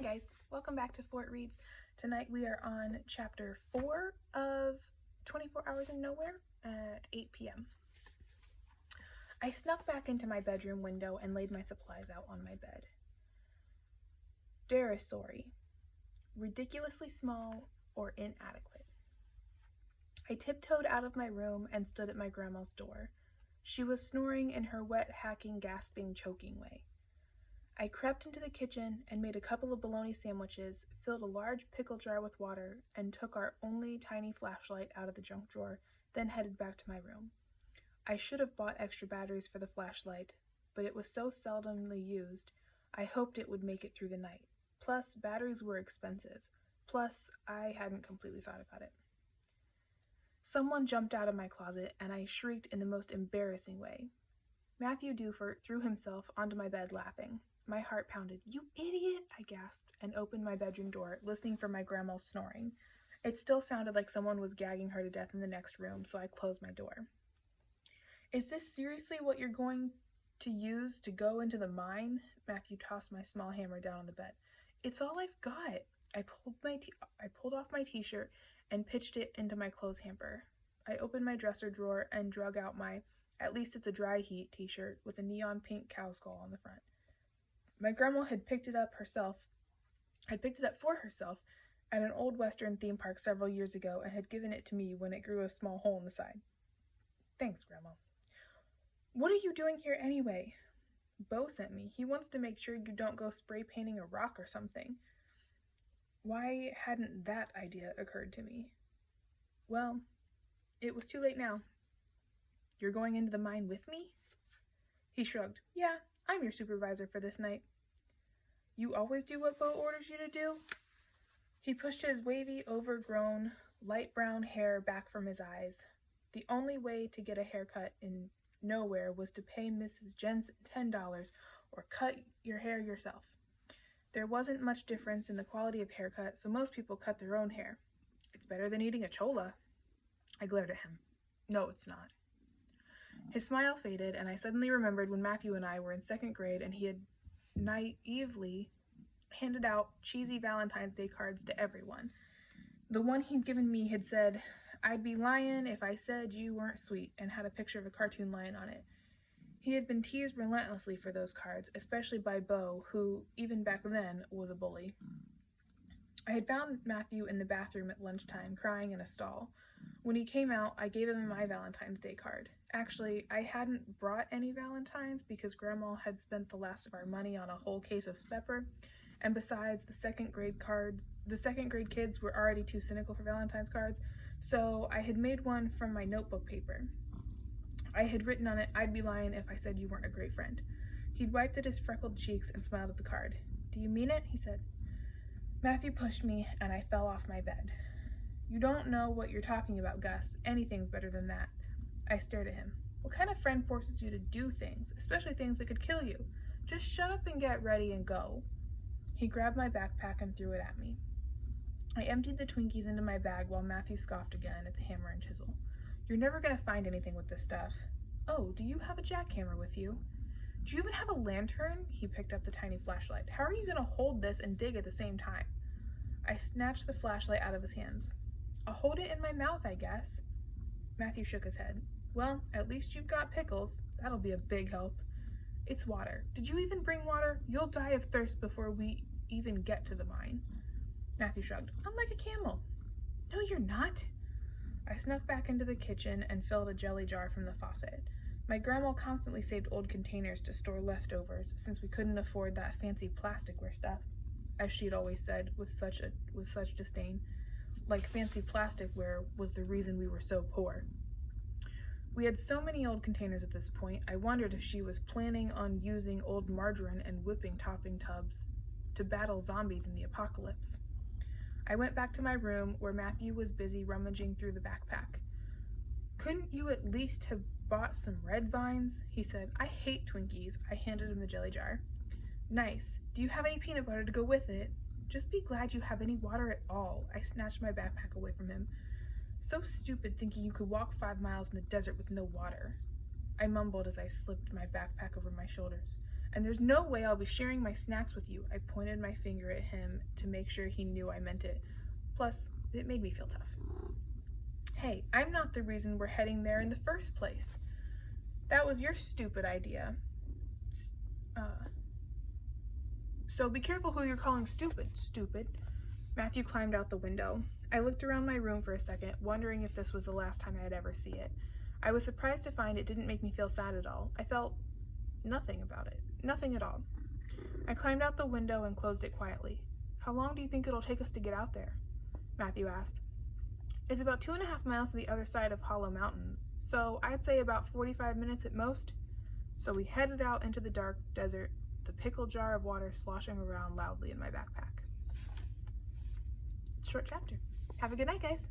Hi guys, welcome back to Fort Reads. Tonight we are on chapter 4 of 24 Hours in Nowhere at 8 p.m. I snuck back into my bedroom window and laid my supplies out on my bed. Derisory, ridiculously small or inadequate. I tiptoed out of my room and stood at my grandma's door. She was snoring in her wet, hacking, gasping, choking way. I crept into the kitchen and made a couple of bologna sandwiches, filled a large pickle jar with water, and took our only tiny flashlight out of the junk drawer, then headed back to my room. I should have bought extra batteries for the flashlight, but it was so seldomly used, I hoped it would make it through the night. Plus, batteries were expensive. Plus, I hadn't completely thought about it. Someone jumped out of my closet, and I shrieked in the most embarrassing way. Matthew Dufert threw himself onto my bed laughing. My heart pounded. "You idiot!" I gasped and opened my bedroom door, listening for my grandma's snoring. It still sounded like someone was gagging her to death in the next room, so I closed my door. "Is this seriously what you're going to use to go into the mine?" Matthew tossed my small hammer down on the bed. "It's all I've got." I pulled off my t-shirt and pitched it into my clothes hamper. I opened my dresser drawer and drug out my "At least it's a dry heat" t-shirt with a neon pink cow skull on the front. My grandma had picked it up for herself at an old Western theme park several years ago and had given it to me when it grew a small hole in the side. "Thanks, Grandma." "What are you doing here anyway?" "Bo sent me. He wants to make sure you don't go spray painting a rock or something." Why hadn't that idea occurred to me? Well, it was too late now. "You're going into the mine with me?" He shrugged. "Yeah, I'm your supervisor for this night." "You always do what Bo orders you to do?" He pushed his wavy, overgrown, light brown hair back from his eyes. The only way to get a haircut in Nowhere was to pay Mrs. Jensen $10 or cut your hair yourself. There wasn't much difference in the quality of haircut, so most people cut their own hair. "It's better than eating a chola." I glared at him. "No, it's not." His smile faded, and I suddenly remembered when Matthew and I were in second grade and he had naively handed out cheesy Valentine's Day cards to everyone. The one he'd given me had said, "I'd be lying if I said you weren't sweet," and had a picture of a cartoon lion on it. He had been teased relentlessly for those cards, especially by Bo, who, even back then, was a bully. I had found Matthew in the bathroom at lunchtime, crying in a stall. When he came out, I gave him my Valentine's Day card. Actually, I hadn't brought any Valentines because Grandma had spent the last of our money on a whole case of Spepper, and besides, the second grade kids were already too cynical for Valentine's cards, so I had made one from my notebook paper. I had written on it, "I'd be lying if I said you weren't a great friend." He'd wiped at his freckled cheeks and smiled at the card. "Do you mean it?" he said. Matthew pushed me, and I fell off my bed. "You don't know what you're talking about, Gus. Anything's better than that." I stared at him. "What kind of friend forces you to do things, especially things that could kill you? Just shut up and get ready and go." He grabbed my backpack and threw it at me. I emptied the Twinkies into my bag while Matthew scoffed again at the hammer and chisel. "You're never going to find anything with this stuff." "Oh, do you have a jackhammer with you?" "Do you even have a lantern?" He picked up the tiny flashlight. "How are you going to hold this and dig at the same time?" I snatched the flashlight out of his hands. "I'll hold it in my mouth, I guess." Matthew shook his head. "Well, at least you've got pickles. That'll be a big help." "It's water. Did you even bring water? You'll die of thirst before we even get to the mine." Matthew shrugged. "I'm like a camel." "No, you're not." I snuck back into the kitchen and filled a jelly jar from the faucet. My grandma constantly saved old containers to store leftovers, since we couldn't afford that fancy plasticware stuff, as she'd always said with such disdain. Like fancy plasticware was the reason we were so poor. We had so many old containers at this point, I wondered if she was planning on using old margarine and whipping topping tubs to battle zombies in the apocalypse. I went back to my room, where Matthew was busy rummaging through the backpack. "Couldn't you at least have bought some red vines?" he said. "I hate Twinkies." I handed him the jelly jar. "Nice. Do you have any peanut butter to go with it?" "Just be glad you have any water at all." I snatched my backpack away from him. "So stupid thinking you could walk 5 miles in the desert with no water." I mumbled as I slipped my backpack over my shoulders. And there's no way I'll be sharing my snacks with you. I pointed my finger at him to make sure he knew I meant it. Plus, it made me feel tough. Hey, I'm not the reason we're heading there in the first place. That was your stupid idea. So be careful who you're calling stupid. Matthew climbed out the window. I looked around my room for a second, wondering if this was the last time I'd ever see it. I was surprised to find it didn't make me feel sad at all. I felt nothing about it. Nothing at all. I climbed out the window and closed it quietly. How long do you think it'll take us to get out there? Matthew asked. It's about 2.5 miles to the other side of Hollow Mountain, so I'd say about 45 minutes at most. So we headed out into the dark desert, the pickle jar of water sloshing around loudly in my backpack. Short chapter. Have a good night, guys.